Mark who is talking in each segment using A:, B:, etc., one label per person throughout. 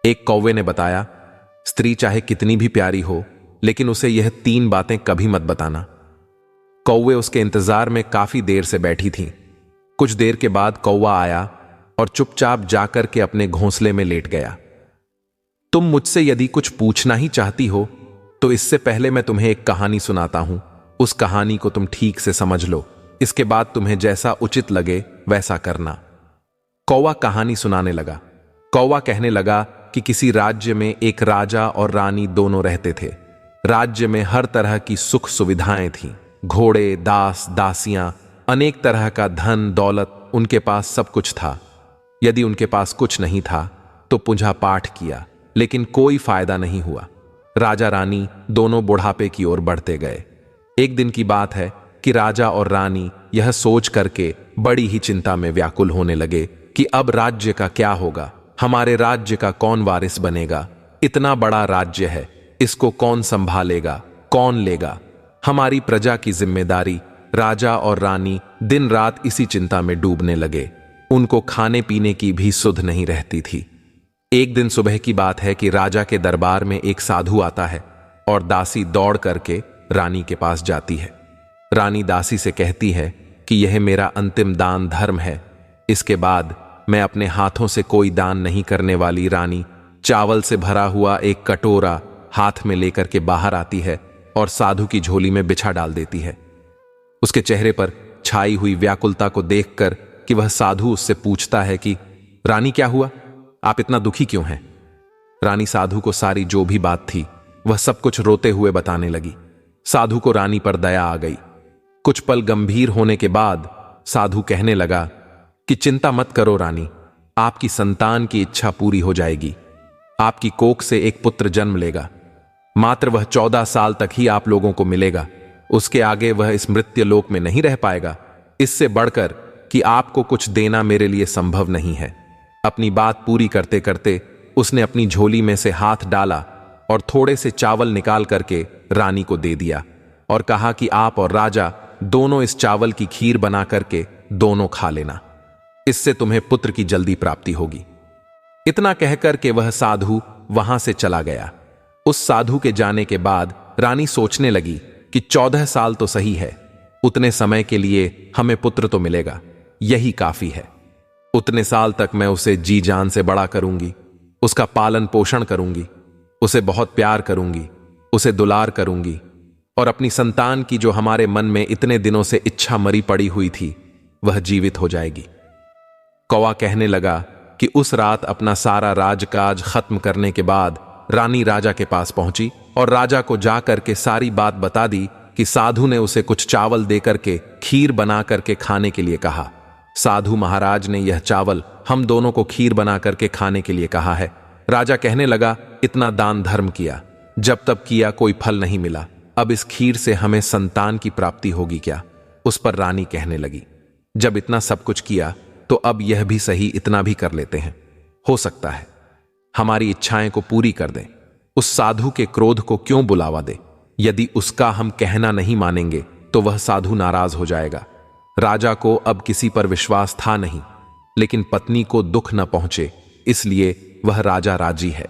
A: एक कौवे ने बताया, स्त्री चाहे कितनी भी प्यारी हो, लेकिन उसे यह 3 बातें कभी मत बताना। कौवे उसके इंतजार में काफी देर से बैठी थीं। कुछ देर के बाद कौवा आया और चुपचाप जाकर के अपने घोंसले में लेट गया। तुम मुझसे यदि कुछ पूछना ही चाहती हो तो इससे पहले मैं तुम्हें एक कहानी सुनाता हूं। उस कहानी को तुम ठीक से समझ लो, इसके बाद तुम्हें जैसा उचित लगे वैसा करना। कौवा कहानी सुनाने लगा। कौवा कहने लगा कि किसी राज्य में एक राजा और रानी दोनों रहते थे। राज्य में हर तरह की सुख सुविधाएं थीं। घोड़े, दास, दासियां, अनेक तरह का धन दौलत, उनके पास सब कुछ था। यदि उनके पास कुछ नहीं था तो पूजा पाठ किया, लेकिन कोई फायदा नहीं हुआ। राजा रानी दोनों बुढ़ापे की ओर बढ़ते गए। एक दिन की बात है कि राजा और रानी यह सोच करके बड़ी ही चिंता में व्याकुल होने लगे कि अब राज्य का क्या होगा, हमारे राज्य का कौन वारिस बनेगा। इतना बड़ा राज्य है, इसको कौन संभालेगा, कौन लेगा। हमारी प्रजा की जिम्मेदारी। राजा और रानी दिन रात इसी चिंता में डूबने लगे। उनको खाने पीने की भी सुध नहीं रहती थी। एक दिन सुबह की बात है कि राजा के दरबार में एक साधु आता है और दासी दौड़ करके रानी के पास जाती है। रानी दासी से कहती है कि यह मेरा अंतिम दान धर्म है, इसके बाद मैं अपने हाथों से कोई दान नहीं करने वाली। रानी चावल से भरा हुआ एक कटोरा हाथ में लेकर के बाहर आती है और साधु की झोली में बिछा डाल देती है। उसके चेहरे पर छाई हुई व्याकुलता को देखकर कि वह साधु उससे पूछता है कि रानी क्या हुआ, आप इतना दुखी क्यों हैं? रानी साधु को सारी जो भी बात थी वह सब कुछ रोते हुए बताने लगी। साधु को रानी पर दया आ गई। कुछ पल गंभीर होने के बाद साधु कहने लगा कि चिंता मत करो रानी, आपकी संतान की इच्छा पूरी हो जाएगी। आपकी कोख से एक पुत्र जन्म लेगा। मात्र वह 14 साल तक ही आप लोगों को मिलेगा। उसके आगे वह इस मृत्यु लोक में नहीं रह पाएगा। इससे बढ़कर कि आपको कुछ देना मेरे लिए संभव नहीं है। अपनी बात पूरी करते करते उसने अपनी झोली में से हाथ डाला और थोड़े से चावल निकाल करके रानी को दे दिया और कहा कि आप और राजा दोनों इस चावल की खीर बना करके दोनों खा लेना, इससे तुम्हें पुत्र की जल्दी प्राप्ति होगी। इतना कहकर के वह साधु वहां से चला गया। उस साधु के जाने के बाद रानी सोचने लगी कि 14 साल तो सही है, उतने समय के लिए हमें पुत्र तो मिलेगा, यही काफी है। उतने साल तक मैं उसे जी जान से बड़ा करूंगी, उसका पालन पोषण करूंगी, उसे बहुत प्यार करूंगी, उसे दुलार करूंगी और अपनी संतान की जो हमारे मन में इतने दिनों से इच्छा मरी पड़ी हुई थी वह जीवित हो जाएगी। कौवा कहने लगा कि उस रात अपना सारा राजकाज खत्म करने के बाद रानी राजा के पास पहुंची और राजा को जाकर के सारी बात बता दी कि साधु ने उसे कुछ चावल देकर के खीर बना करके खाने के लिए कहा। साधु महाराज ने यह चावल हम दोनों को खीर बना करके खाने के लिए कहा है। राजा कहने लगा, इतना दान धर्म किया, जब तब किया, कोई फल नहीं मिला, अब इस खीर से हमें संतान की प्राप्ति होगी क्या? उस पर रानी कहने लगी, जब इतना सब कुछ किया तो अब यह भी सही, इतना भी कर लेते हैं, हो सकता है हमारी इच्छाएं को पूरी कर दें। उस साधु के क्रोध को क्यों बुलावा दे? यदि उसका हम कहना नहीं मानेंगे तो वह साधु नाराज हो जाएगा। राजा को अब किसी पर विश्वास था नहीं, लेकिन पत्नी को दुख न पहुंचे इसलिए वह राजा राजी है।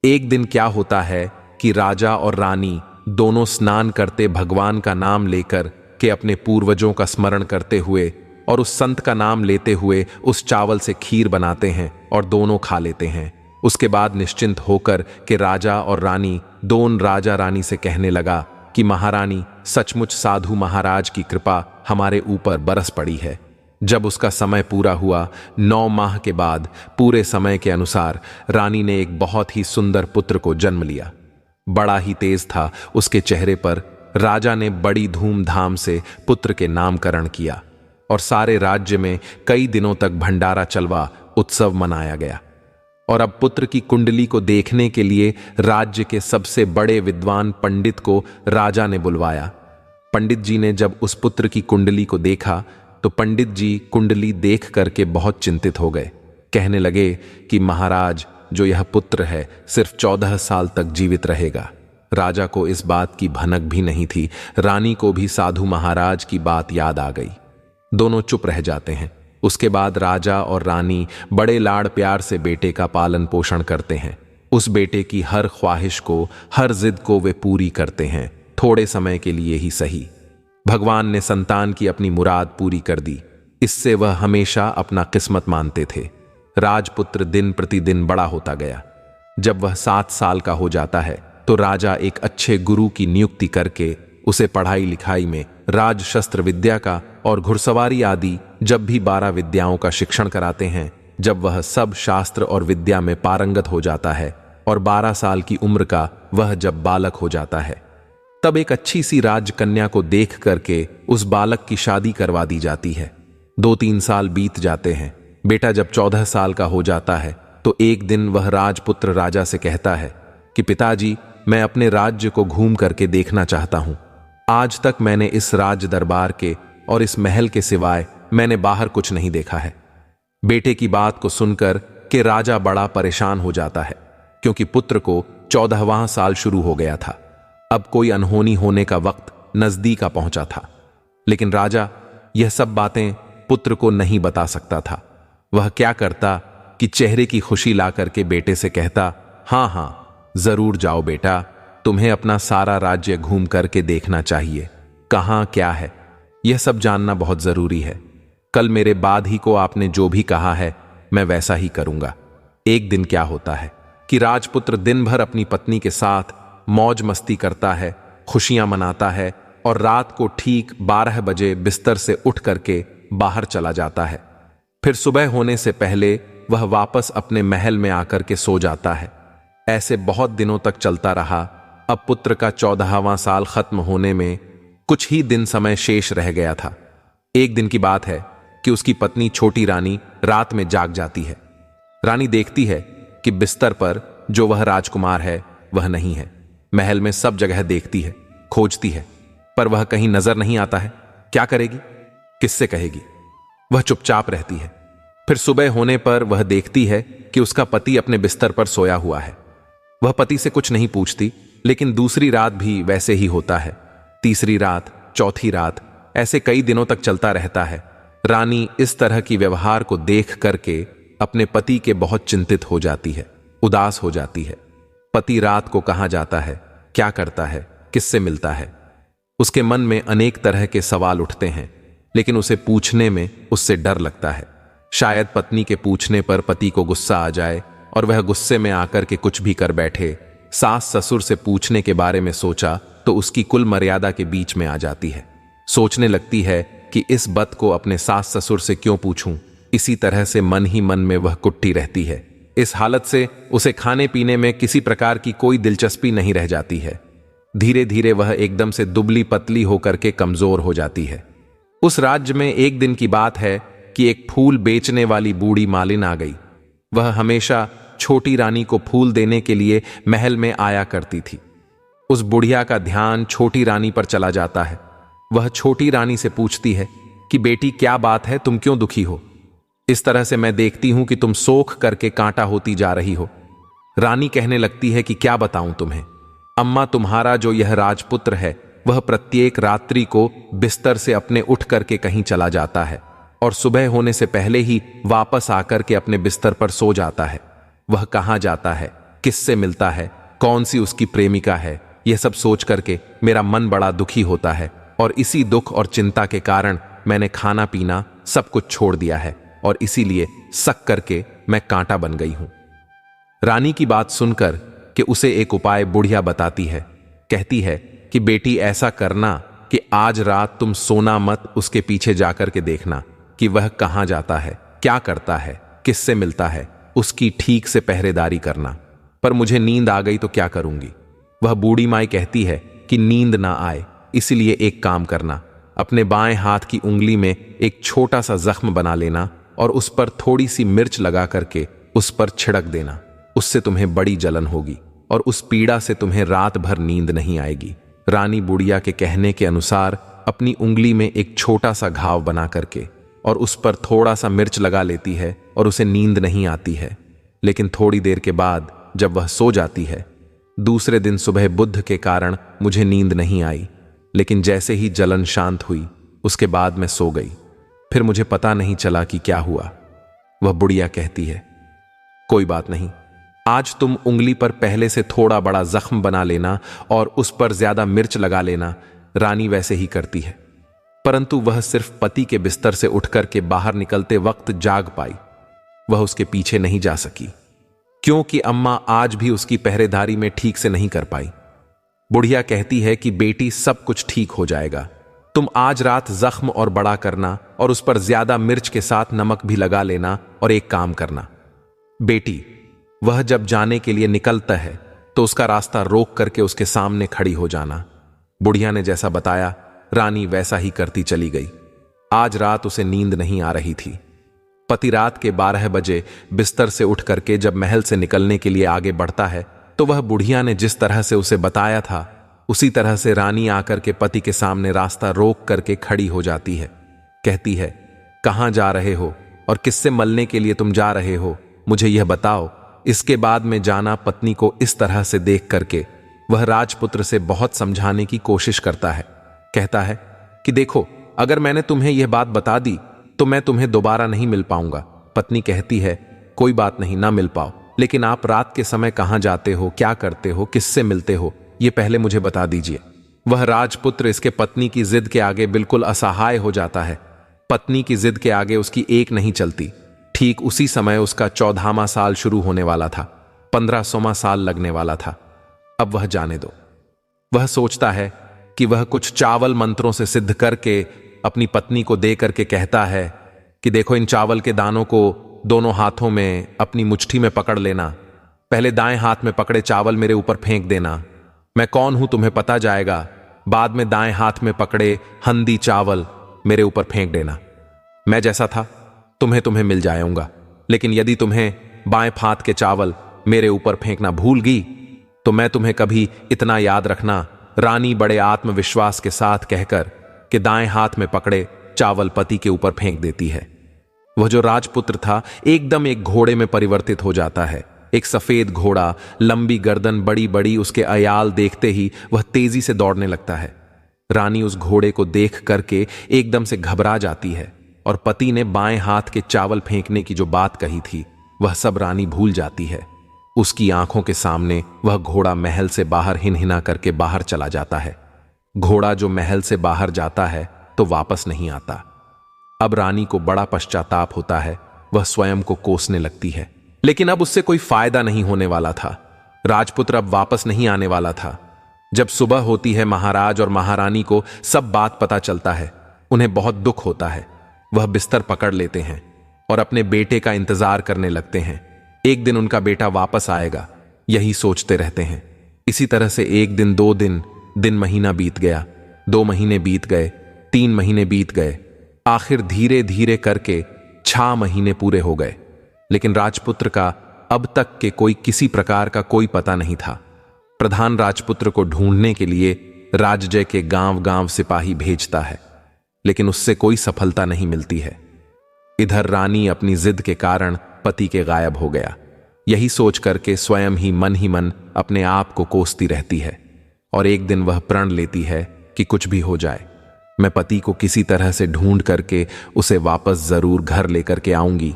A: एक दिन क्या होता है कि राजा और रानी दोनों स्नान करते भगवान का नाम लेकर के अपने पूर्वजों का स्मरण करते हुए और उस संत का नाम लेते हुए उस चावल से खीर बनाते हैं और दोनों खा लेते हैं। उसके बाद निश्चिंत होकर के राजा और रानी दोनों राजा रानी से कहने लगा कि महारानी, सचमुच साधु महाराज की कृपा हमारे ऊपर बरस पड़ी है। जब उसका समय पूरा हुआ, 9 माह के बाद पूरे समय के अनुसार रानी ने एक बहुत ही सुंदर पुत्र को जन्म लिया। बड़ा ही तेज था उसके चेहरे पर। राजा ने बड़ी धूमधाम से पुत्र के नामकरण किया और सारे राज्य में कई दिनों तक भंडारा चलवा उत्सव मनाया गया। और अब पुत्र की कुंडली को देखने के लिए राज्य के सबसे बड़े विद्वान पंडित को राजा ने बुलवाया। पंडित जी ने जब उस पुत्र की कुंडली को देखा तो पंडित जी कुंडली देख करके बहुत चिंतित हो गए। कहने लगे कि महाराज, जो यह पुत्र है सिर्फ 14 साल तक जीवित रहेगा। राजा को इस बात की भनक भी नहीं थी। रानी को भी साधु महाराज की बात याद आ गई। दोनों चुप रह जाते हैं। उसके बाद राजा और रानी बड़े लाड़ प्यार से बेटे का पालन पोषण करते हैं। उस बेटे की हर ख्वाहिश को, हर जिद को वे पूरी करते हैं, थोड़े समय के लिए ही सही। भगवान ने संतान की अपनी मुराद पूरी कर दी। इससे वह हमेशा अपना किस्मत मानते थे। राजपुत्र दिन प्रतिदिन बड़ा होता गया। जब वह 7 साल का हो जाता है तो राजा एक अच्छे गुरु की नियुक्ति करके उसे पढ़ाई लिखाई में राजशस्त्र विद्या का और घुड़सवारी आदि जब भी 12 विद्याओं का शिक्षण कराते हैं। जब वह सब शास्त्र और विद्या में पारंगत हो जाता है और 12 साल की उम्र का वह जब बालक हो जाता है, तब एक अच्छी सी राजकन्या को देख करके उस बालक की शादी करवा दी जाती है। 2-3 साल बीत जाते हैं। बेटा जब 14 साल का हो जाता है तो एक दिन वह राजपुत्र राजा से कहता है कि पिताजी, मैं अपने राज्य को घूम करके देखना चाहता हूं। आज तक मैंने इस राज दरबार के और इस महल के सिवाय मैंने बाहर कुछ नहीं देखा है। बेटे की बात को सुनकर के राजा बड़ा परेशान हो जाता है, क्योंकि पुत्र को 14वां साल शुरू हो गया था। अब कोई अनहोनी होने का वक्त नजदीक आ पहुंचा था। लेकिन राजा यह सब बातें पुत्र को नहीं बता सकता था। वह क्या करता कि चेहरे की खुशी ला करके बेटे से कहता, हाँ हाँ जरूर जाओ बेटा, तुम्हें अपना सारा राज्य घूम करके देखना चाहिए, कहां क्या है यह सब जानना बहुत जरूरी है। कल मेरे बाद ही को आपने जो भी कहा है मैं वैसा ही करूंगा। एक दिन क्या होता है कि राजपुत्र दिन भर अपनी पत्नी के साथ मौज मस्ती करता है, खुशियां मनाता है और रात को ठीक 12 बजे बिस्तर से उठ करके बाहर चला जाता है। फिर सुबह होने से पहले वह वापस अपने महल में आकर के सो जाता है। ऐसे बहुत दिनों तक चलता रहा। अब पुत्र का 14वां साल खत्म होने में कुछ ही दिन समय शेष रह गया था। एक दिन की बात है कि उसकी पत्नी छोटी रानी रात में जाग जाती है। रानी देखती है कि बिस्तर पर जो वह राजकुमार है वह नहीं है। महल में सब जगह देखती है, खोजती है, पर वह कहीं नजर नहीं आता है। क्या करेगी, किससे कहेगी? वह चुपचाप रहती है। फिर सुबह होने पर वह देखती है कि उसका पति अपने बिस्तर पर सोया हुआ है। वह पति से कुछ नहीं पूछती, लेकिन दूसरी रात भी वैसे ही होता है। तीसरी रात, चौथी रात, ऐसे कई दिनों तक चलता रहता है। रानी इस तरह की व्यवहार को देख करके अपने पति के बहुत चिंतित हो जाती है, उदास हो जाती है। पति रात को कहां जाता है, क्या करता है, किससे मिलता है? उसके मन में अनेक तरह के सवाल उठते हैं, लेकिन उसे पूछने में उससे डर लगता है। शायद पत्नी के पूछने पर पति को गुस्सा आ जाए और वह गुस्से में आकर के कुछ भी कर बैठे। सास ससुर से पूछने के बारे में सोचा तो उसकी कुल मर्यादा के बीच में आ जाती है। सोचने लगती है कि इस बात को अपने सास ससुर से क्यों पूछूं। इसी तरह से मन ही मन में वह कुट्टी रहती है। इस हालत से उसे खाने पीने में किसी प्रकार की कोई दिलचस्पी नहीं रह जाती है। धीरे धीरे वह एकदम से दुबली पतली होकर के कमजोर हो जाती है। उस राज्य में एक दिन की बात है कि एक फूल बेचने वाली बूढ़ी मालिन आ गई। वह हमेशा छोटी रानी को फूल देने के लिए महल में आया करती थी। उस बुढ़िया का ध्यान छोटी रानी पर चला जाता है। वह छोटी रानी से पूछती है कि बेटी क्या बात है, तुम क्यों दुखी हो? इस तरह से मैं देखती हूं कि तुम सोख करके कांटा होती जा रही हो। रानी कहने लगती है कि क्या बताऊं तुम्हें अम्मा, तुम्हारा जो यह राजपुत्र है वह प्रत्येक रात्रि को बिस्तर से अपने उठ करके कहीं चला जाता है और सुबह होने से पहले ही वापस आकर के अपने बिस्तर पर सो जाता है। वह कहां जाता है, किससे मिलता है, कौन सी उसकी प्रेमिका है, यह सब सोच करके मेरा मन बड़ा दुखी होता है और इसी दुख और चिंता के कारण मैंने खाना पीना सब कुछ छोड़ दिया है और इसीलिए सक करके मैं कांटा बन गई हूं। रानी की बात सुनकर कि उसे एक उपाय बुढ़िया बताती है। कहती है कि बेटी ऐसा करना कि आज रात तुम सोना मत, उसके पीछे जाकर के देखना कि वह कहां जाता है, क्या करता है, किससे मिलता है, उसकी ठीक से पहरेदारी करना। पर मुझे नींद आ गई तो क्या करूंगी? वह बूढ़ी माई कहती है कि नींद ना आए इसलिए एक काम करना, अपने बाएं हाथ की उंगली में एक छोटा सा जख्म बना लेना और उस पर थोड़ी सी मिर्च लगा करके उस पर छिड़क देना। उससे तुम्हें बड़ी जलन होगी और उस पीड़ा से तुम्हें रात भर नींद नहीं आएगी। रानी बुढ़िया के कहने के अनुसार अपनी उंगली में एक छोटा सा घाव बना करके और उस पर थोड़ा सा मिर्च लगा लेती है और उसे नींद नहीं आती है। लेकिन थोड़ी देर के बाद जब वह सो जाती है, दूसरे दिन सुबह बुध के कारण मुझे नींद नहीं आई, लेकिन जैसे ही जलन शांत हुई उसके बाद मैं सो गई। फिर मुझे पता नहीं चला कि क्या हुआ। वह बुढ़िया कहती है कोई बात नहीं, आज तुम उंगली पर पहले से थोड़ा बड़ा जख्म बना लेना और उस पर ज्यादा मिर्च लगा लेना। रानी वैसे ही करती है, परंतु वह सिर्फ पति के बिस्तर से उठकर के बाहर निकलते वक्त जाग पाई। वह उसके पीछे नहीं जा सकी, क्योंकि अम्मा आज भी उसकी पहरेदारी में ठीक से नहीं कर पाई। बुढ़िया कहती है कि बेटी, सब कुछ ठीक हो जाएगा, तुम आज रात जख्म और बड़ा करना और उस पर ज्यादा मिर्च के साथ नमक भी लगा लेना, और एक काम करना बेटी, वह जब जाने के लिए निकलता है तो उसका रास्ता रोक करके उसके सामने खड़ी हो जाना। बुढ़िया ने जैसा बताया, रानी वैसा ही करती चली गई। आज रात उसे नींद नहीं आ रही थी। पति रात के 12 बजे बिस्तर से उठ करके जब महल से निकलने के लिए आगे बढ़ता है, तो वह बुढ़िया ने जिस तरह से उसे बताया था उसी तरह से रानी आकर के पति के सामने रास्ता रोक करके खड़ी हो जाती है। कहती है, कहां जा रहे हो और किससे मलने के लिए तुम जा रहे हो, मुझे यह बताओ। इसके बाद में जाना पत्नी को इस तरह से देख करके वह राजपुत्र से बहुत समझाने की कोशिश करता है। कहता है कि देखो, अगर मैंने तुम्हें यह बात बता दी तो मैं तुम्हें दोबारा नहीं मिल पाऊंगा। पत्नी कहती है, कोई बात नहीं, ना मिल पाओ, लेकिन आप रात के समय कहां जाते हो, क्या करते हो, किससे मिलते हो, यह पहले मुझे बता दीजिए। वह राजपुत्र इसके पत्नी की जिद के आगे बिल्कुल असहाय हो जाता है। पत्नी की जिद के आगे उसकी एक नहीं चलती। ठीक उसी समय उसका 14वां साल शुरू होने वाला था, 1500वां साल लगने वाला था। अब वह जाने दो। वह सोचता है कि वह कुछ चावल मंत्रों से सिद्ध करके अपनी पत्नी को दे करके कहता है कि देखो, इन चावल के दानों को दोनों हाथों में अपनी मुट्ठी में पकड़ लेना। पहले दाएं हाथ में पकड़े चावल मेरे ऊपर फेंक देना। मैं कौन हूं तुम्हें पता जाएगा। बाद में दाएं हाथ में पकड़े हंदी चावल मेरे ऊपर फेंक देना। मैं जैसा था तुम्हें मिल जाऊंगा, लेकिन यदि तुम्हें बाएं हाथ के चावल मेरे ऊपर फेंकना भूल गई तो मैं तुम्हें कभी इतना याद रखना। रानी बड़े आत्मविश्वास के साथ कहकर कि दाएं हाथ में पकड़े चावल पति के ऊपर फेंक देती है। वह जो राजपुत्र था एकदम एक घोड़े में परिवर्तित हो जाता है। एक सफेद घोड़ा, लंबी गर्दन, बड़ी बड़ी उसके अयाल देखते ही वह तेजी से दौड़ने लगता है। रानी उस घोड़े को देख करके एकदम से घबरा जाती है और पति ने बाएं हाथ के चावल फेंकने की जो बात कही थी वह सब रानी भूल जाती है। उसकी आंखों के सामने वह घोड़ा महल से बाहर हिनहिना करके बाहर चला जाता है। घोड़ा जो महल से बाहर जाता है तो वापस नहीं आता। अब रानी को बड़ा पश्चाताप होता है। वह स्वयं को कोसने लगती है, लेकिन अब उससे कोई फायदा नहीं होने वाला था। राजपुत्र अब वापस नहीं आने वाला था। जब सुबह होती है, महाराज और महारानी को सब बात पता चलता है। उन्हें बहुत दुख होता है। वह बिस्तर पकड़ लेते हैं और अपने बेटे का इंतजार करने लगते हैं। एक दिन उनका बेटा वापस आएगा, यही सोचते रहते हैं। इसी तरह से 1 दिन, 2 दिन, महीना बीत गया, 2 महीने बीत गए, 3 महीने बीत गए। आखिर धीरे धीरे करके 6 महीने पूरे हो गए, लेकिन राजपुत्र का अब तक के कोई किसी प्रकार का कोई पता नहीं था। प्रधान राजपुत्र को ढूंढने के लिए राज्य के गांव गांव सिपाही भेजता है, लेकिन उससे कोई सफलता नहीं मिलती है। इधर रानी अपनी जिद के कारण पति के गायब हो गया, यही सोच करके स्वयं ही मन अपने आप को कोसती रहती है। और एक दिन वह प्रण लेती है कि कुछ भी हो जाए, मैं पति को किसी तरह से ढूंढ करके उसे वापस जरूर घर लेकर के आऊंगी।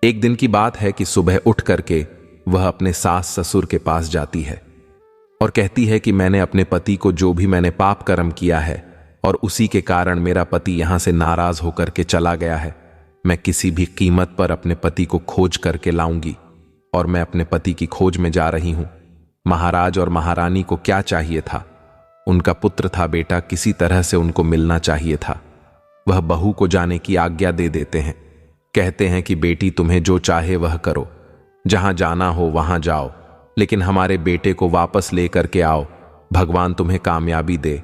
A: एक दिन की बात है कि सुबह उठ करके वह अपने सास ससुर के पास जाती है और कहती है कि मैंने अपने पति को जो भी मैंने पाप कर्म किया है और उसी के कारण मेरा पति यहां से नाराज होकर के चला गया है। मैं किसी भी कीमत पर अपने पति को खोज करके लाऊंगी और मैं अपने पति की खोज में जा रही हूं। महाराज और महारानी को क्या चाहिए था? उनका पुत्र था बेटा, किसी तरह से उनको मिलना चाहिए था। वह बहू को जाने की आज्ञा दे देते हैं। कहते हैं कि बेटी, तुम्हें जो चाहे वह करो, जहां जाना हो वहां जाओ, लेकिन हमारे बेटे को वापस लेकर के आओ, भगवान तुम्हें कामयाबी दे।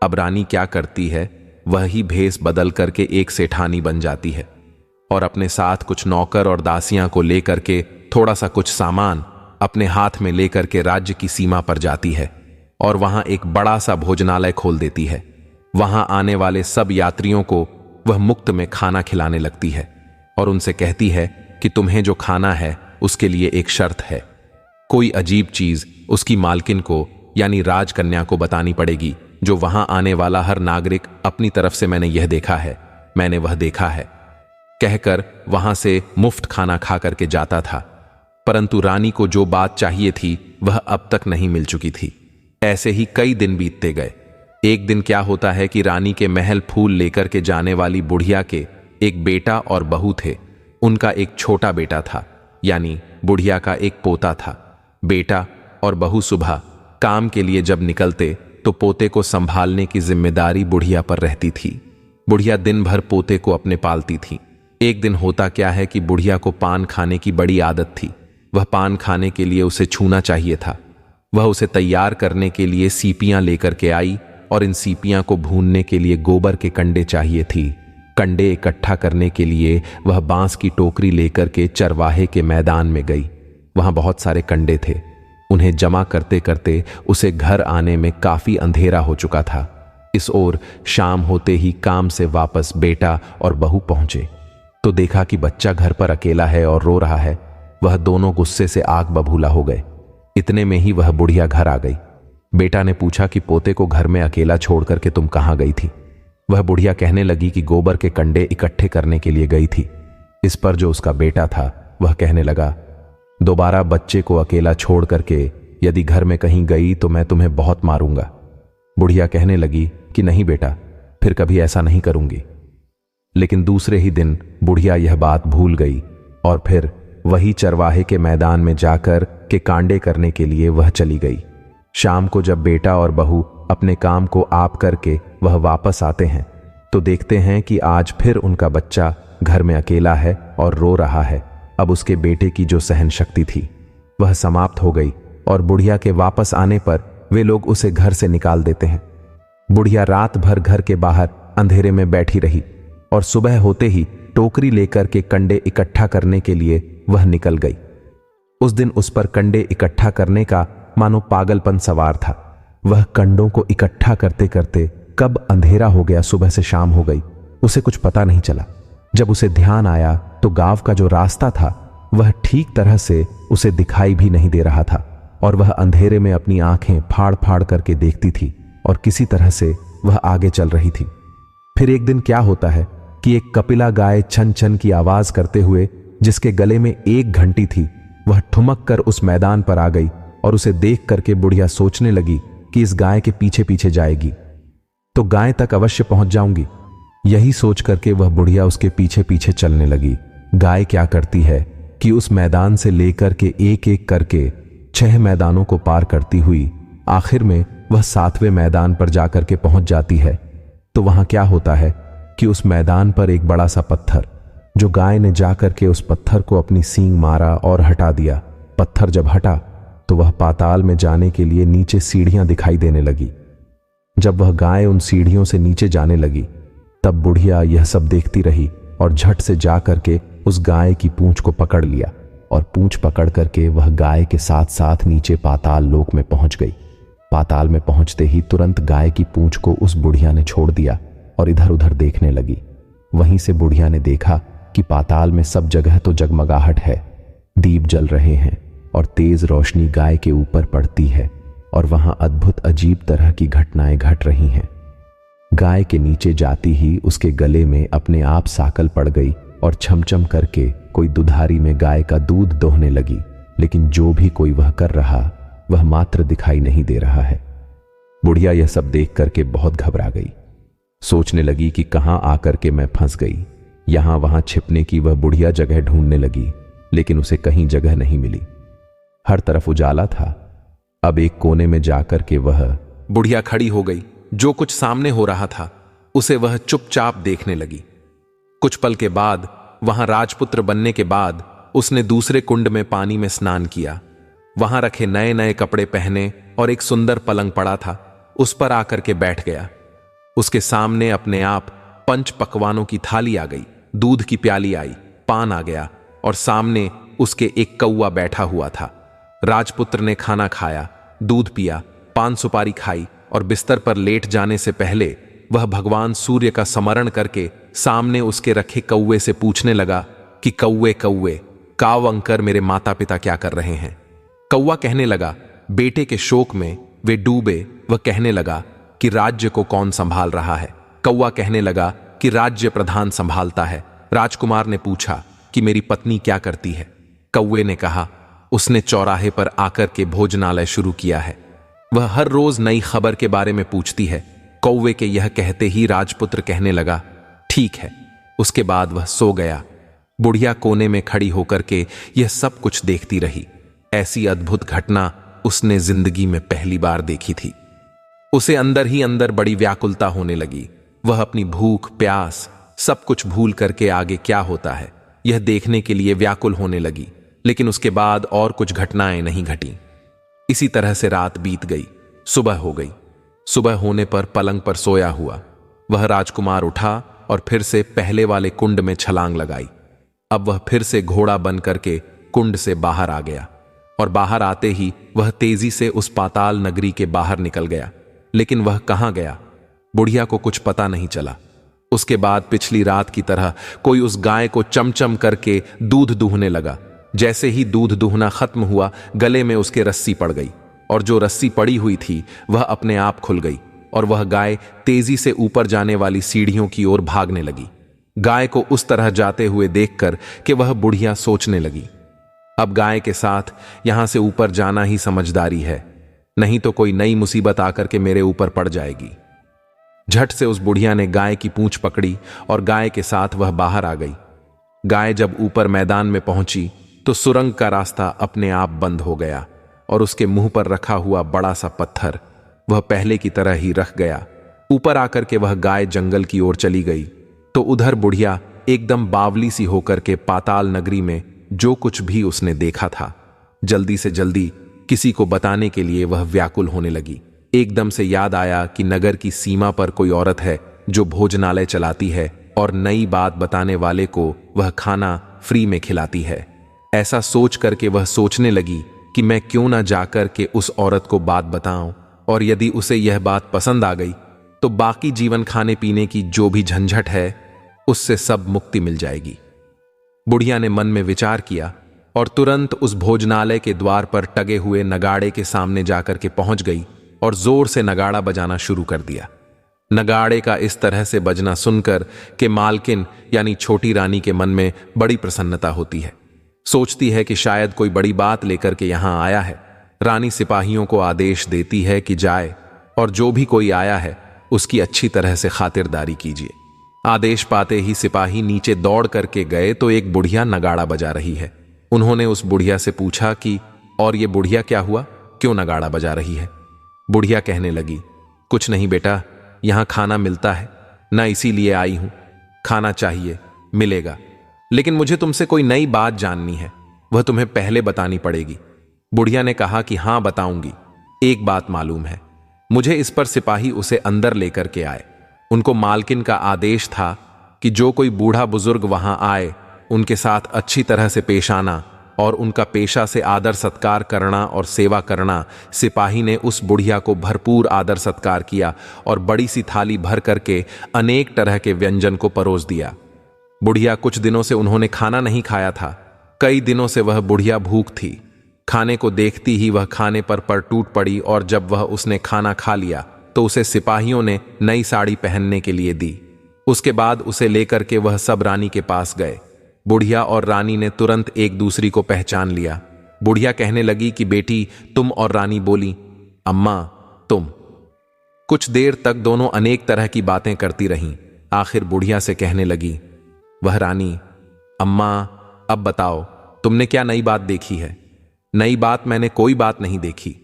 A: अब रानी क्या करती है, वही भेष बदल करके एक सेठानी बन जाती है और अपने साथ कुछ नौकर और दासियां को लेकर के थोड़ा सा कुछ सामान अपने हाथ में लेकर के राज्य की सीमा पर जाती है और वहां एक बड़ा सा भोजनालय खोल देती है। वहां आने वाले सब यात्रियों को वह मुफ्त में खाना खिलाने लगती है और उनसे कहती है कि तुम्हें जो खाना है उसके लिए एक शर्त है। कोई अजीब चीज उसकी मालकिन को यानी राजकन्या को बतानी पड़ेगी, जो वहां आने वाला हर नागरिक अपनी तरफ से मैंने यह देखा है, मैंने वह देखा है कहकर वहां से मुफ्त खाना खा करके जाता था। परंतु रानी को जो बात चाहिए थी वह अब तक नहीं मिल चुकी थी। ऐसे ही कई दिन बीतते गए। एक दिन क्या होता है कि रानी के महल फूल लेकर के जाने वाली बुढ़िया के एक बेटा और बहू थे। उनका एक छोटा बेटा था, यानी बुढ़िया का एक पोता था। बेटा और बहू सुबह काम के लिए जब निकलते तो पोते को संभालने की जिम्मेदारी बुढ़िया पर रहती थी। बुढ़िया दिन भर पोते को अपने पालती थी। एक दिन होता क्या है कि बुढ़िया को पान खाने की बड़ी आदत थी। वह पान खाने के लिए उसे छूना चाहिए था। वह उसे तैयार करने के लिए सीपियां लेकर के आई और इन सीपियां को भूनने के लिए गोबर के कंडे चाहिए थी। कंडे इकट्ठा करने के लिए वह बांस की टोकरी लेकर के चरवाहे के मैदान में गई। वहां बहुत सारे कंडे थे। उन्हें जमा करते करते उसे घर आने में काफी अंधेरा हो चुका था। इस ओर शाम होते ही काम से वापस बेटा और बहू पहुंचे तो देखा कि बच्चा घर पर अकेला है और रो रहा है। वह दोनों गुस्से से आग बबूला हो गए। इतने में ही वह बुढ़िया घर आ गई। बेटा ने पूछा कि पोते को घर में अकेला छोड़ करके तुम कहां गई थी? वह बुढ़िया कहने लगी कि गोबर के कंडे इकट्ठे करने के लिए गई थी। इस पर जो उसका बेटा था वह कहने लगा, दोबारा बच्चे को अकेला छोड़ करके यदि घर में कहीं गई तो मैं तुम्हें बहुत मारूंगा। बुढ़िया कहने लगी कि नहीं बेटा, फिर कभी ऐसा नहीं करूंगी। लेकिन दूसरे ही दिन बुढ़िया यह बात भूल गई और फिर वही चरवाहे के मैदान में जाकर के कांडे करने के लिए वह चली गई। शाम को जब बेटा और बहू अपने काम को आप करके वह वापस आते हैं तो देखते हैं कि आज फिर उनका बच्चा घर में अकेला है और रो रहा है। अब उसके बेटे की जो सहन शक्ति थी वह समाप्त हो गई और बुढ़िया के वापस आने पर वे लोग उसे घर से निकाल देते हैं। बुढ़िया रात भर घर के बाहर अंधेरे में बैठी रही और सुबह होते ही टोकरी लेकर के कंडे इकट्ठा करने के लिए वह निकल गई। उस दिन उस पर कंडे इकट्ठा करने का मानो पागलपन सवार था। वह कंडों को इकट्ठा करते करते कब अंधेरा हो गया, सुबह से शाम हो गई, उसे कुछ पता नहीं चला। जब उसे ध्यान आया तो गांव का जो रास्ता था वह ठीक तरह से उसे दिखाई भी नहीं दे रहा था और वह अंधेरे में अपनी आंखें फाड़ फाड़ करके देखती थी और किसी तरह से वह आगे चल रही थी। फिर एक दिन क्या होता है कि एक कपिला गाय छन छन की आवाज करते हुए, जिसके गले में एक घंटी थी, वह ठुमक कर उस मैदान पर आ गई और उसे देख करके बुढ़िया सोचने लगी कि इस गाय के पीछे पीछे जाएगी तो गाय तक अवश्य पहुंच जाऊंगी। यही सोच करके वह बुढ़िया उसके पीछे पीछे चलने लगी। गाय क्या करती है कि उस मैदान से लेकर के एक एक करके 6 मैदानों को पार करती हुई आखिर में वह 7वें मैदान पर जाकर के पहुंच जाती है। तो वहां क्या होता है कि उस मैदान पर एक बड़ा सा पत्थर, जो गाय ने जाकर के उस पत्थर को अपनी सींग मारा और हटा दिया। पत्थर जब हटा तो वह पाताल में जाने के लिए नीचे सीढ़ियां दिखाई देने लगी। जब वह गाय उन सीढ़ियों से नीचे जाने लगी तब बुढ़िया यह सब देखती रही और झट से जा करके उस गाय की पूंछ को पकड़ लिया और पूंछ पकड़ करके वह गाय के साथ साथ नीचे पाताल लोक में पहुंच गई। पाताल में पहुंचते ही तुरंत गाय की पूंछ को उस बुढ़िया ने छोड़ दिया और इधर उधर देखने लगी। वहीं से बुढ़िया ने देखा कि पाताल में सब जगह तो जगमगाहट है, दीप जल रहे हैं और तेज रोशनी गाय के ऊपर पड़ती है और वहां अद्भुत अजीब तरह की घटनाएं घट रही हैं। गाय के नीचे जाती ही उसके गले में अपने आप साकल पड़ गई और छमछम करके कोई दुधारी में गाय का दूध दोहने लगी। लेकिन जो भी कोई वह कर रहा वह मात्र दिखाई नहीं दे रहा है। बुढ़िया यह सब देख करके बहुत घबरा गई। सोचने लगी कि कहां आकर के मैं फंस गई। यहां वहां छिपने की वह बुढ़िया जगह ढूंढने लगी, लेकिन उसे कहीं जगह नहीं मिली। हर तरफ उजाला था। अब एक कोने में जाकर के वह बुढ़िया खड़ी हो गई। जो कुछ सामने हो रहा था उसे वह चुपचाप देखने लगी। कुछ पल के बाद, वहां राजपुत्र बनने के बाद, उसने दूसरे कुंड में पानी में स्नान किया। वहां रखे नए नए कपड़े पहने और एक सुंदर पलंग पड़ा था, उस पर आकर के बैठ गया। उसके सामने अपने आप 5 पकवानों की थाली आ गई, दूध की प्याली आई, पान आ गया और सामने उसके एक कौवा बैठा हुआ था। राजपुत्र ने खाना खाया, दूध पिया, पान सुपारी खाई और बिस्तर पर लेट जाने से पहले वह भगवान सूर्य का स्मरण करके सामने उसके रखे कौवे से पूछने लगा कि कौवे कौवे, काव अंकर मेरे माता पिता क्या कर रहे हैं? कौवा कहने लगा, बेटे के शोक में वे डूबे। वह कहने लगा कि राज्य को कौन संभाल रहा है? कौवा कहने लगा कि राज्य प्रधान संभालता है। राजकुमार ने पूछा कि मेरी पत्नी क्या करती है? कौवे ने कहा उसने चौराहे पर आकर के भोजनालय शुरू किया है। वह हर रोज नई खबर के बारे में पूछती है। कौवे के यह कहते ही राजपुत्र कहने लगा, ठीक है। उसके बाद वह सो गया। बुढ़िया कोने में खड़ी होकर के यह सब कुछ देखती रही। ऐसी अद्भुत घटना उसने जिंदगी में पहली बार देखी थी। उसे अंदर ही अंदर बड़ी व्याकुलता होने लगी। वह अपनी भूख प्यास सब कुछ भूल करके आगे क्या होता है यह देखने के लिए व्याकुल होने लगी। लेकिन उसके बाद और कुछ घटनाएं नहीं घटी। इसी तरह से रात बीत गई। सुबह हो गई। सुबह होने पर पलंग पर सोया हुआ वह राजकुमार उठा और फिर से पहले वाले कुंड में छलांग लगाई। अब वह फिर से घोड़ा बन करके कुंड से बाहर आ गया और बाहर आते ही वह तेजी से उस पाताल नगरी के बाहर निकल गया। लेकिन वह कहां गया बुढ़िया को कुछ पता नहीं चला। उसके बाद पिछली रात की तरह कोई उस गाय को चमचम करके दूध दूहने लगा। जैसे ही दूध दूहना खत्म हुआ गले में उसके रस्सी पड़ गई और जो रस्सी पड़ी हुई थी वह अपने आप खुल गई और वह गाय तेजी से ऊपर जाने वाली सीढ़ियों की ओर भागने लगी। गाय को उस तरह जाते हुए देखकर कि वह बुढ़िया सोचने लगी, अब गाय के साथ यहां से ऊपर जाना ही समझदारी है, नहीं तो कोई नई मुसीबत आकर के मेरे ऊपर पड़ जाएगी। झट से उस बुढ़िया ने गाय की पूंछ पकड़ी और गाय के साथ वह बाहर आ गई। गाय जब ऊपर मैदान में पहुंची तो सुरंग का रास्ता अपने आप बंद हो गया और उसके मुंह पर रखा हुआ बड़ा सा पत्थर वह पहले की तरह ही रख गया। ऊपर आकर के वह गाय जंगल की ओर चली गई तो उधर बुढ़िया एकदम बावली सी होकर के पाताल नगरी में जो कुछ भी उसने देखा था जल्दी से जल्दी किसी को बताने के लिए वह व्याकुल होने लगी। एकदम से याद आया कि नगर की सीमा पर कोई औरत है जो भोजनालय चलाती है और नई बात बताने वाले को वह खाना फ्री में खिलाती है। ऐसा सोच करके वह सोचने लगी कि मैं क्यों ना जाकर के उस औरत को बात बताऊं और यदि उसे यह बात पसंद आ गई तो बाकी जीवन खाने पीने की जो भी झंझट है उससे सब मुक्ति मिल जाएगी। बुढ़िया ने मन में विचार किया और तुरंत उस भोजनालय के द्वार पर टगे हुए नगाड़े के सामने जाकर के पहुंच गई और जोर से नगाड़ा बजाना शुरू कर दिया। नगाड़े का इस तरह से बजना सुनकर कि मालकिन यानी छोटी रानी के मन में बड़ी प्रसन्नता होती है। सोचती है कि शायद कोई बड़ी बात लेकर के यहां आया है। रानी सिपाहियों को आदेश देती है कि जाए और जो भी कोई आया है उसकी अच्छी तरह से खातिरदारी कीजिए। आदेश पाते ही सिपाही नीचे दौड़ करके गए तो एक बुढ़िया नगाड़ा बजा रही है। उन्होंने उस बुढ़िया से पूछा कि और ये बुढ़िया क्या हुआ, क्यों नगाड़ा बजा रही है? बुढ़िया कहने लगी, कुछ नहीं बेटा, यहां खाना मिलता है ना, इसीलिए आई हूं। खाना चाहिए, मिलेगा, लेकिन मुझे तुमसे कोई नई बात जाननी है, वह तुम्हें पहले बतानी पड़ेगी। बुढ़िया ने कहा कि हां बताऊंगी। एक बात मालूम है, मुझे इस पर सिपाही उसे अंदर लेकर के आए। उनको मालकिन का आदेश था कि जो कोई बूढ़ा बुजुर्ग वहां आए उनके साथ अच्छी तरह से पेश आना और उनका पेशा से आदर सत्कार करना और सेवा करना। सिपाही ने उस बुढ़िया को भरपूर आदर सत्कार किया और बड़ी सी थाली भर करके अनेक तरह के व्यंजन को परोस दिया। बुढ़िया कुछ दिनों से उन्होंने खाना नहीं खाया था। कई दिनों से वह बुढ़िया भूख थी। खाने को देखती ही वह खाने पर टूट पड़ी और जब वह उसने खाना खा लिया तो उसे सिपाहियों ने नई साड़ी पहनने के लिए दी। उसके बाद उसे लेकर के वह सब रानी के पास गए। बुढ़िया और रानी ने तुरंत एक दूसरी को पहचान लिया। बुढ़िया कहने लगी कि बेटी तुम, और रानी बोली अम्मा तुम। कुछ देर तक दोनों अनेक तरह की बातें करती रहीं। आखिर बुढ़िया से कहने लगी वह रानी, अम्मा अब बताओ तुमने क्या नई बात देखी है? नई बात मैंने कोई बात नहीं देखी।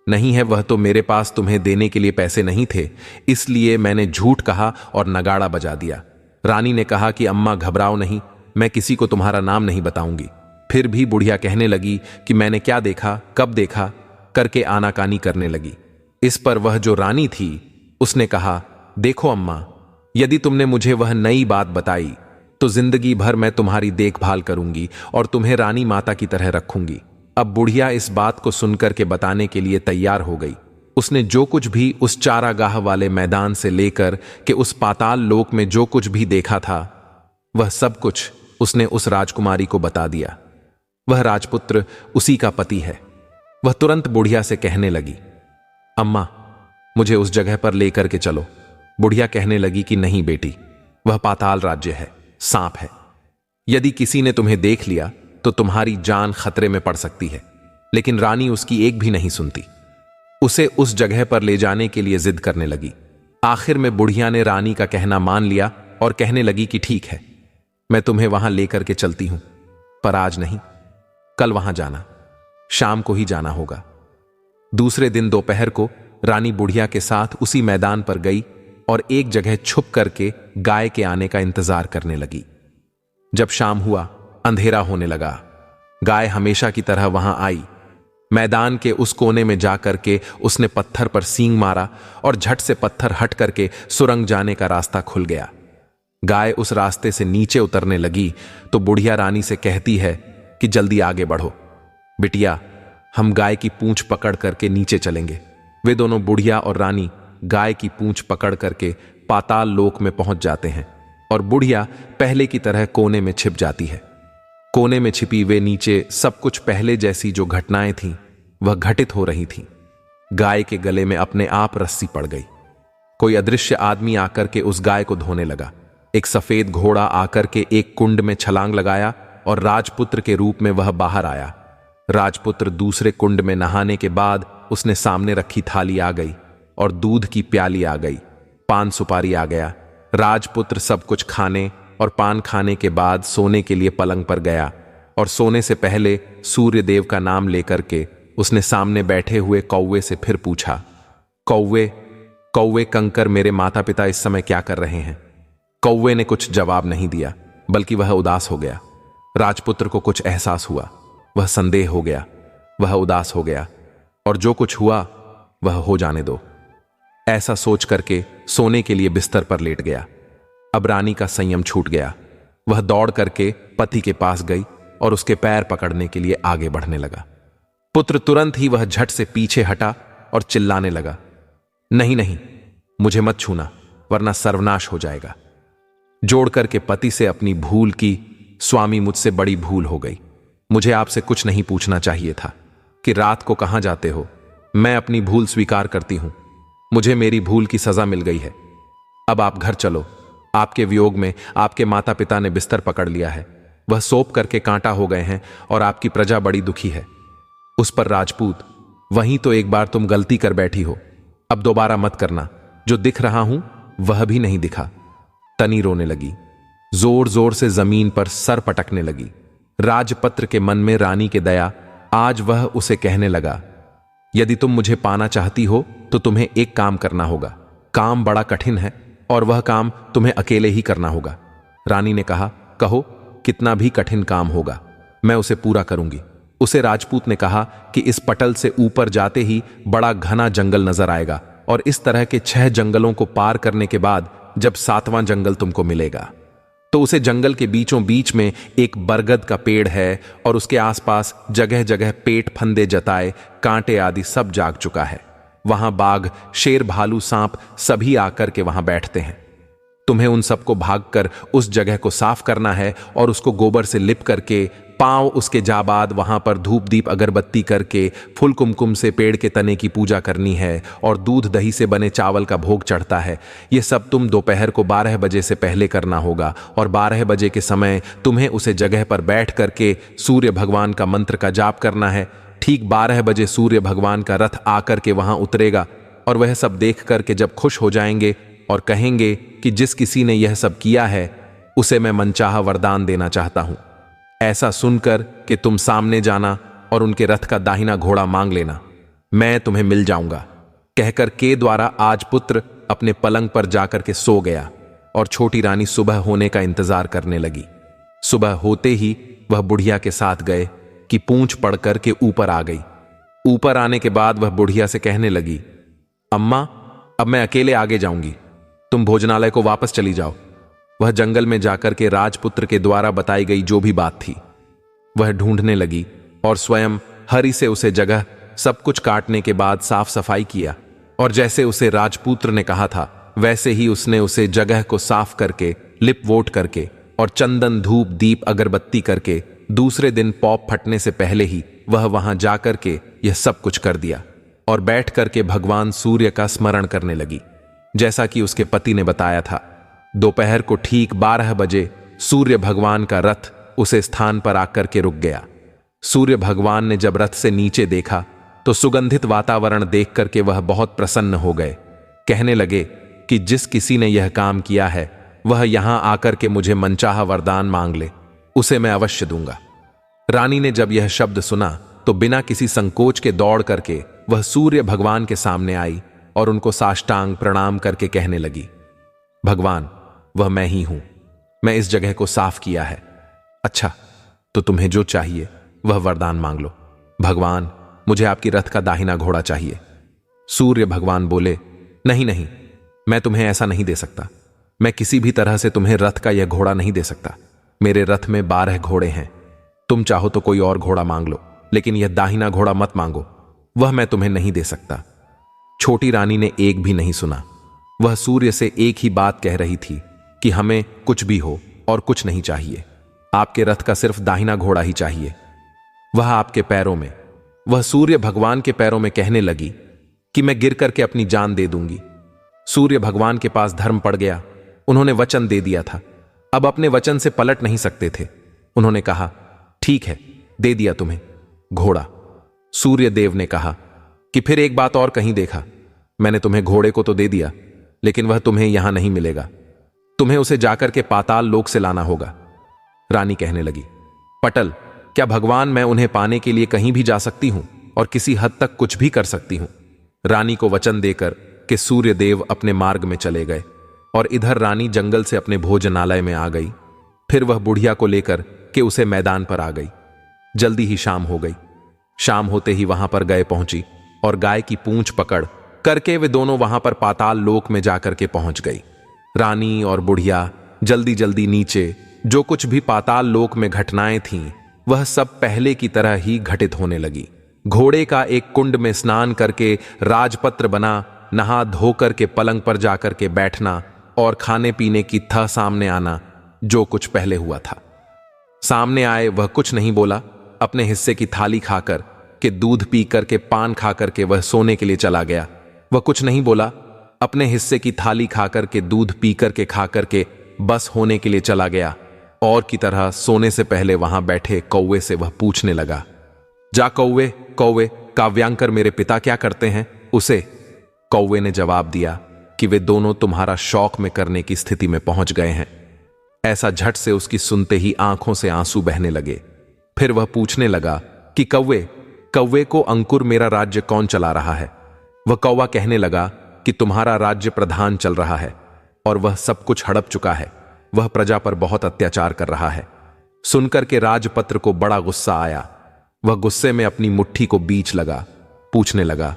A: नहीं है, वह तो मेरे पास तुम्हें देने के लिए पैसे नहीं थे, इसलिए मैंने झूठ कहा और नगाड़ा बजा दिया। रानी ने कहा कि अम्मा घबराओ नहीं, मैं किसी को तुम्हारा नाम नहीं बताऊंगी। फिर भी बुढ़िया कहने लगी कि मैंने क्या देखा, कब देखा, करके आनाकानी करने लगी। इस पर वह जो रानी थी उसने कहा, देखो अम्मा, यदि तुमने मुझे वह नई बात बताई तो जिंदगी भर मैं तुम्हारी देखभाल करूंगी और तुम्हें रानी माता की तरह रखूंगी। अब बुढ़िया इस बात को सुनकर के बताने के लिए तैयार हो गई। उसने जो कुछ भी उस चारागाह वाले मैदान से लेकर के उस पाताल लोक में जो कुछ भी देखा था वह सब कुछ उसने उस राजकुमारी को बता दिया। वह राजपुत्र उसी का पति है। वह तुरंत बुढ़िया से कहने लगी, अम्मा मुझे उस जगह पर लेकर के चलो। बुढ़िया कहने लगी कि नहीं बेटी, वह पाताल राज्य है, सांप है। यदि किसी ने तुम्हें देख लिया तो तुम्हारी जान खतरे में पड़ सकती है। लेकिन रानी उसकी एक भी नहीं सुनती। उसे उस जगह पर ले जाने के लिए जिद करने लगी। आखिर में बुढ़िया ने रानी का कहना मान लिया और कहने लगी कि ठीक है, मैं तुम्हें वहां लेकर के चलती हूं, पर आज नहीं, कल वहां जाना, शाम को ही जाना होगा। दूसरे दिन दोपहर को रानी बुढ़िया के साथ उसी मैदान पर गई और एक जगह छुप करके गाय के आने का इंतजार करने लगी। जब शाम हुआ, अंधेरा होने लगा। गाय हमेशा की तरह वहां आई। मैदान के उस कोने में जाकर के उसने पत्थर पर सींग मारा और झट से पत्थर हट करके सुरंग जाने का रास्ता खुल गया। गाय उस रास्ते से नीचे उतरने लगी तो बुढ़िया रानी से कहती है कि जल्दी आगे बढ़ो बिटिया, हम गाय की पूंछ पकड़ करके नीचे चलेंगे। वे दोनों, बुढ़िया और रानी, गाय की पूंछ पकड़ करके पाताल लोक में पहुंच जाते हैं और बुढ़िया पहले की तरह कोने में छिप जाती है। कोने में छिपी वे नीचे सब कुछ पहले जैसी जो घटनाएं थीं वह घटित हो रही थीं। गाय के गले में अपने आप रस्सी पड़ गई। कोई अदृश्य आदमी आकर के उस गाय को धोने लगा। एक सफेद घोड़ा आकर के एक कुंड में छलांग लगाया और राजपुत्र के रूप में वह बाहर आया। राजपुत्र दूसरे कुंड में नहाने के बाद उसने सामने रखी थाली आ गई और दूध की प्याली आ गई, पान सुपारी आ गया। राजपुत्र सब कुछ खाने और पान खाने के बाद सोने के लिए पलंग पर गया और सोने से पहले सूर्य देव का नाम लेकर के उसने सामने बैठे हुए कौवे से फिर पूछा, कौवे कौवे कंकर, मेरे माता पिता इस समय क्या कर रहे हैं? कौवे ने कुछ जवाब नहीं दिया, बल्कि वह उदास हो गया। राजपुत्र को कुछ एहसास हुआ, वह संदेह हो गया, वह उदास हो गया और जो कुछ हुआ वह हो जाने दो, ऐसा सोच करके सोने के लिए बिस्तर पर लेट गया। अब रानी का संयम छूट गया। वह दौड़ करके पति के पास गई और उसके पैर पकड़ने के लिए आगे बढ़ने लगा। पुत्र तुरंत ही वह झट से पीछे हटा और चिल्लाने लगा, नहीं नहीं, मुझे मत छूना वरना सर्वनाश हो जाएगा। जोड़ करके पति से अपनी भूल की, स्वामी मुझसे बड़ी भूल हो गई, मुझे आपसे कुछ नहीं पूछना चाहिए था कि रात को कहां जाते हो। मैं अपनी भूल स्वीकार करती हूं, मुझे मेरी भूल की सजा मिल गई है। अब आप घर चलो, आपके वियोग में आपके माता पिता ने बिस्तर पकड़ लिया है, वह सौंप करके कांटा हो गए हैं और आपकी प्रजा बड़ी दुखी है। उस पर राजपूत, वहीं तो एक बार तुम गलती कर बैठी हो, अब दोबारा मत करना, जो दिख रहा हूं वह भी नहीं दिखा। तनी रोने लगी, जोर जोर से जमीन पर सर पटकने लगी। राजपत्र के मन में रानी के दया, आज वह उसे कहने लगा, यदि तुम मुझे पाना चाहती हो तो तुम्हें एक काम करना होगा। काम बड़ा कठिन है और वह काम तुम्हें अकेले ही करना होगा। रानी ने कहा, कहो, कितना भी कठिन काम होगा, मैं उसे पूरा करूंगी। उसे राजपूत ने कहा कि इस पटल से ऊपर जाते ही बड़ा घना जंगल नजर आएगा और इस तरह के 6 जंगलों को पार करने के बाद जब 7वां जंगल तुमको मिलेगा तो उसे जंगल के बीचों बीच में एक बरगद का पेड़ है और उसके आसपास जगह जगह पेट फंदे जताए कांटे आदि सब जाग चुका है। वहां बाघ, शेर, भालू, सांप सभी आकर के वहां बैठते हैं। तुम्हें उन सबको भागकर उस जगह को साफ करना है और उसको गोबर से लिप करके, पांव उसके जाबाद वहां पर धूप दीप अगरबत्ती करके, फूल कुमकुम से पेड़ के तने की पूजा करनी है और दूध दही से बने चावल का भोग चढ़ता है। ये सब तुम दोपहर को 12 बजे से पहले करना होगा और 12 बजे के समय तुम्हें उसे जगह पर बैठ करके सूर्य भगवान का मंत्र का जाप करना है। ठीक 12 बजे सूर्य भगवान का रथ आकर के वहां उतरेगा और वह सब देख करके जब खुश हो जाएंगे और कहेंगे कि जिस किसी ने यह सब किया है उसे मैं मनचाहा वरदान देना चाहता हूं। ऐसा सुनकर कि तुम सामने जाना और उनके रथ का दाहिना घोड़ा मांग लेना, मैं तुम्हें मिल जाऊंगा। कहकर के द्वारा आज पुत्र अपने पलंग पर जाकर के सो गया और छोटी रानी सुबह होने का इंतजार करने लगी। सुबह होते ही वह बुढ़िया के साथ गए कि पूंछ पड़कर के ऊपर आ गई। ऊपर आने के बाद वह बुढ़िया से कहने लगी, अम्मा, अब मैं अकेले आगे जाऊंगी, तुम भोजनालय को वापस चली जाओ। वह जंगल में जाकर के राजपुत्र के द्वारा बताई गई जो भी बात थी वह ढूंढने लगी और स्वयं हरी से उसे जगह सब कुछ काटने के बाद साफ सफाई किया और जैसे उसे राजपुत्र ने कहा था वैसे ही उसने उसे जगह को साफ करके, लिप वोट करके और चंदन धूप दीप अगरबत्ती करके दूसरे दिन पौप फटने से पहले ही वह वहां जाकर के यह सब कुछ कर दिया और बैठ करके भगवान सूर्य का स्मरण करने लगी। जैसा कि उसके पति ने बताया था, दोपहर को ठीक 12 बजे सूर्य भगवान का रथ उसे स्थान पर आकर के रुक गया। सूर्य भगवान ने जब रथ से नीचे देखा तो सुगंधित वातावरण देख करके वह बहुत प्रसन्न हो गए। कहने लगे कि जिस किसी ने यह काम किया है वह यहां आकर के मुझे मनचाहा वरदान मांग ले, उसे मैं अवश्य दूंगा। रानी ने जब यह शब्द सुना तो बिना किसी संकोच के दौड़ करके वह सूर्य भगवान के सामने आई और उनको साष्टांग प्रणाम करके कहने लगी, भगवान, वह मैं ही हूं। मैं इस जगह को साफ किया है। अच्छा, तो तुम्हें जो चाहिए वह वरदान मांग लो। भगवान, मुझे आपकी रथ का दाहिना घोड़ा चाहिए। सूर्य भगवान बोले, नहीं नहीं, मैं तुम्हें ऐसा नहीं दे सकता। मैं किसी भी तरह से तुम्हें रथ का यह घोड़ा नहीं दे सकता। मेरे रथ में 12 घोड़े हैं। तुम चाहो तो कोई और घोड़ा मांग लो, लेकिन यह दाहिना घोड़ा मत मांगो, वह मैं तुम्हें नहीं दे सकता। छोटी रानी ने एक भी नहीं सुना। वह सूर्य से एक ही बात कह रही थी कि हमें कुछ भी हो और कुछ नहीं चाहिए, आपके रथ का सिर्फ दाहिना घोड़ा ही चाहिए। वह आपके पैरों में, वह सूर्य भगवान के पैरों में कहने लगी कि मैं गिर करके अपनी जान दे दूंगी। सूर्य भगवान के पास धर्म पड़ गया। उन्होंने वचन दे दिया था, अब अपने वचन से पलट नहीं सकते थे। उन्होंने कहा, ठीक है, दे दिया तुम्हें घोड़ा। सूर्य देव ने कहा कि फिर एक बात और कहीं देखा। मैंने तुम्हें घोड़े को तो दे दिया, लेकिन वह तुम्हें यहां नहीं मिलेगा। तुम्हें उसे जाकर के पाताल लोक से लाना होगा। रानी कहने लगी, पटल, क्या भगवान, मैं उन्हें पाने के लिए कहीं भी जा सकती हूं और किसी हद तक कुछ भी कर सकती हूं। रानी को वचन देकर कि सूर्य देव अपने मार्ग में चले गए और इधर रानी जंगल से अपने भोजनालय में आ गई। फिर वह बुढ़िया को लेकर के उसे मैदान पर आ गई। जल्दी ही शाम हो गई। शाम होते ही वहां पर गए पहुंची और गाय की पूंछ पकड़ करके वे दोनों वहां पर पाताल लोक में जाकर के पहुंच गई। रानी और बुढ़िया जल्दी जल्दी नीचे जो कुछ भी पाताल लोक में घटनाएं थीं वह सब पहले की तरह ही घटित होने लगी। घोड़े का एक कुंड में स्नान करके राजपत्र बना, नहा धोकर के पलंग पर जाकर के बैठना और खाने पीने की था सामने आना, जो कुछ पहले हुआ था। सामने आए वह कुछ नहीं बोला। अपने हिस्से की थाली खाकर के, दूध पी करके, पान खाकर के वह सोने के लिए चला गया। वह कुछ नहीं बोला। अपने हिस्से की थाली खाकर के, दूध पी करके, खाकर के बस होने के लिए चला गया। और की तरह सोने से पहले वहां बैठे कौवे से वह पूछने लगा, जा कौवे, कौवे, काव्यांकर मेरे पिता क्या करते हैं? उसे कौवे ने जवाब दिया कि वे दोनों तुम्हारा शौक में करने की स्थिति में पहुंच गए हैं। ऐसा झट से उसकी सुनते ही आंखों से आंसू बहने लगे। फिर वह पूछने लगा कि कौवे, कौवे को अंकुर, मेरा राज्य कौन चला रहा है? वह कौवा कहने लगा कि तुम्हारा राज्य प्रधान चल रहा है और वह सब कुछ हड़प चुका है। वह प्रजा पर बहुत अत्याचार कर रहा है। सुनकर के राजपत्र को बड़ा गुस्सा आया। वह गुस्से में अपनी मुट्ठी को बीच लगा, पूछने लगा,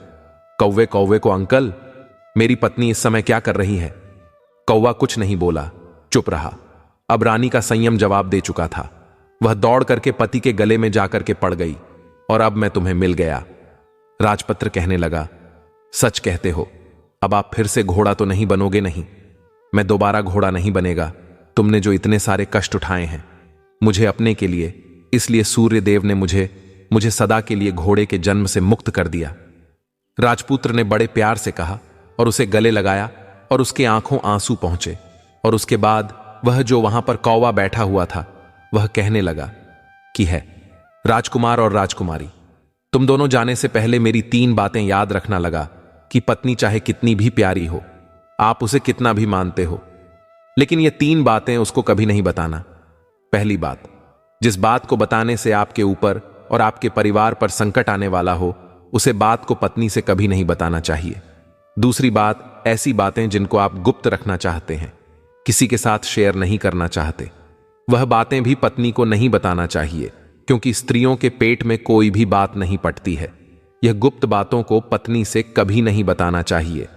A: कौवे, कौवे को अंकल, मेरी पत्नी इस समय क्या कर रही है? कौवा कुछ नहीं बोला, चुप रहा। अब रानी का संयम जवाब दे चुका था। वह दौड़ करके पति के गले में जाकर के पड़ गई और अब मैं तुम्हें मिल गया। राजपत्र कहने लगा, सच कहते हो, अब आप फिर से घोड़ा तो नहीं बनोगे? नहीं, मैं दोबारा घोड़ा नहीं बनेगा। तुमने जो इतने सारे कष्ट उठाए हैं मुझे अपने के लिए, इसलिए सूर्य देव ने मुझे सदा के लिए घोड़े के जन्म से मुक्त कर दिया। राजपुत्र ने बड़े प्यार से कहा और उसे गले लगाया और उसके आंखों आंसू पहुंचे। और उसके बाद वह जो वहां पर कौवा बैठा हुआ था वह कहने लगा कि है राजकुमार और राजकुमारी, तुम दोनों जाने से पहले मेरी 3 बातें याद रखना लगा कि पत्नी चाहे कितनी भी प्यारी हो, आप उसे कितना भी मानते हो, लेकिन ये 3 बातें उसको कभी नहीं बताना। पहली बात, जिस बात को बताने से आपके ऊपर और आपके परिवार पर संकट आने वाला हो, उसे बात को पत्नी से कभी नहीं बताना चाहिए। दूसरी बात, ऐसी बातें जिनको आप गुप्त रखना चाहते हैं, किसी के साथ शेयर नहीं करना चाहते, वह बातें भी पत्नी को नहीं बताना चाहिए, क्योंकि स्त्रियों के पेट में कोई भी बात नहीं पटती है। यह गुप्त बातों को पत्नी से कभी नहीं बताना चाहिए।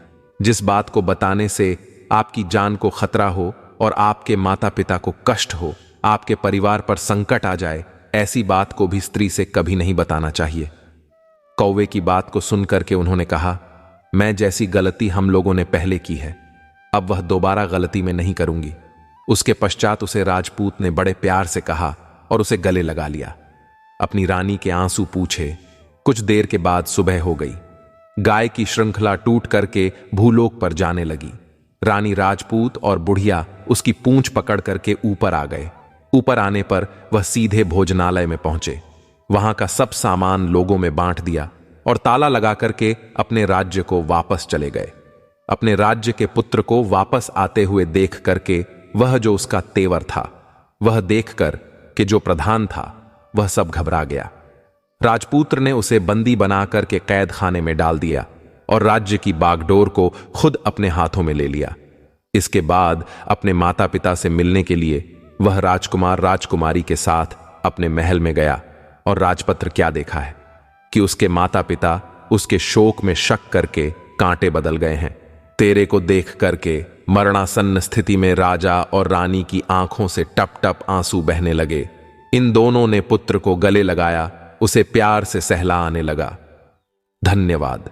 A: जिस बात को बताने से आपकी जान को खतरा हो और आपके माता पिता को कष्ट हो, आपके परिवार पर संकट आ जाए, ऐसी बात को भी स्त्री से कभी नहीं बताना चाहिए। कौवे की बात को सुनकर के उन्होंने कहा, मैं जैसी गलती हम लोगों ने पहले की है, अब वह दोबारा गलती में नहीं करूंगी। उसके पश्चात उसे राजपूत ने बड़े प्यार से कहा और उसे गले लगा लिया। अपनी रानी के आंसू पूछे। कुछ देर के बाद सुबह हो गई। गाय की श्रृंखला टूट करके भूलोक पर जाने लगी। रानी राजपूत और बुढ़िया उसकी पूंछ पकड़ करके ऊपर आ गए। ऊपर आने पर वह सीधे भोजनालय में पहुंचे। वहां का सब सामान लोगों में बांट दिया और ताला लगा करके अपने राज्य को वापस चले गए। अपने राज्य के पुत्र को वापस आते हुए देख करके वह जो उसका तेवर था, वह देखकर कि जो प्रधान था वह सब घबरा गया। राजपुत्र ने उसे बंदी बनाकर के कैद खाने में डाल दिया और राज्य की बागडोर को खुद अपने हाथों में ले लिया। इसके बाद अपने माता पिता से मिलने के लिए वह राजकुमार राजकुमारी के साथ अपने महल में गया और राजपत्र क्या देखा है कि उसके माता पिता उसके शोक में शक करके कांटे बदल गए हैं। तेरे को देख करके मरणासन्न स्थिति में राजा और रानी की आंखों से टप टप आंसू बहने लगे। इन दोनों ने पुत्र को गले लगाया, उसे प्यार से सहलाने लगा। धन्यवाद।